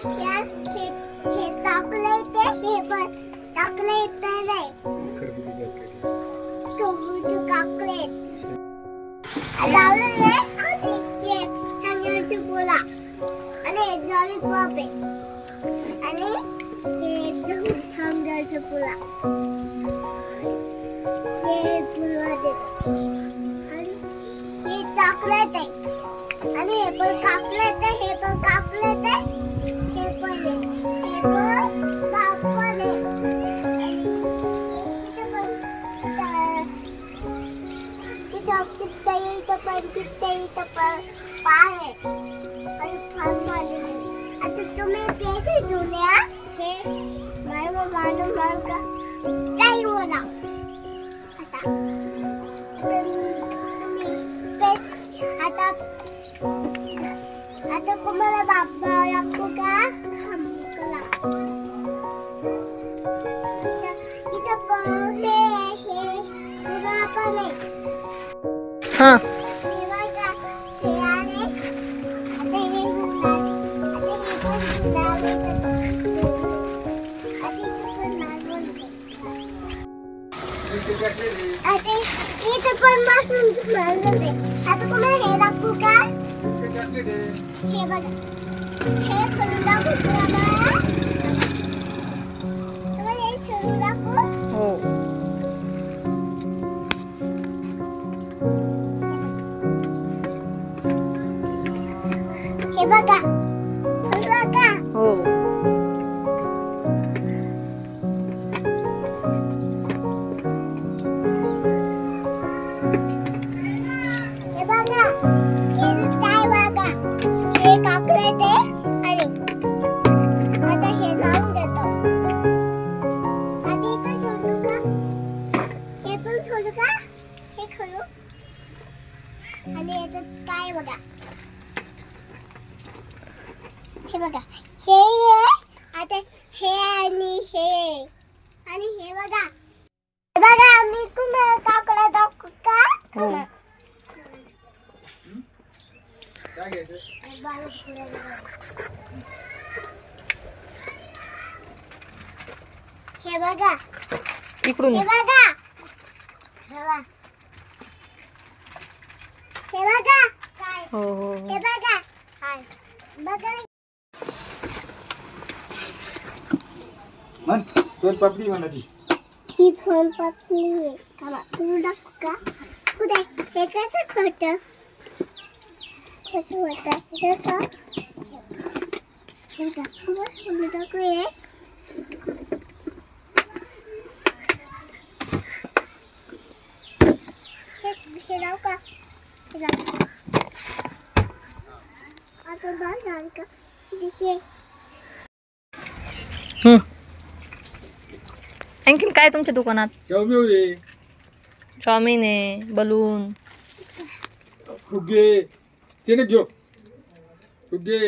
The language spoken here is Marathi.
हे चॉकलेट आहे, हे पण चॉकलेट आहे. चॉकलेट लावलेलं आहे आणि हे सांगायची फुला आणि लॉलीपॉप आहे आणि हे सांगायची फुला हे फुलवा देतो आणि हे चॉकलेट आहे आणि हे पण चॉकलेट आहे, हे पण चॉकलेट आहे, हे पण पापड आहे. इथं पण पाय आणि छान झालेली. आता तुम्ही पेज घेऊन या. हे मला का काही बोला. आता तुम्ही पेज आता तुम्हाला बाबा लागतो का इथं पण हे तुला पण आहे. हाँ इथं पण मस्त आहे. आता तुम्हाला हे दाखवू का? हे बघा, हे खोलून दाखवू तुम्हाला. तुम्हाला हे खोलून दाखवू? हो. हे बघा, खोललं का? हो. हे बघा, हे काय बघा, हे चॉकलेट आहे आणि आता हे लावून देतो. आता इथं खोलू का? हे पण खोलू का? हे खोलू आणि याच्यात काय बघा, हे बघा, हे आता हे आणि हे बघा. हे बघा, मी तुम्हाला टाकला दाखवू का? हो. हे बघा, इकडून हे बघा, हे बघा, हे बघा, हो हो हे बघा, बघा. मन सोन पापडी म्हणाली. ही फोन पापडी आहे. थांबा, तुम्ही दाखवू का? कुठे? हे कसं खोटं होतं? हे कसं? हे दाखवू का? तुम्ही दाखवू हे? हे लावू का? हे लावू. आता बस झालं का? हे आणखीन काय तुमच्या दुकानात? चाऊमिन आहे, बलून, फुगे तिने घेऊ फुगे.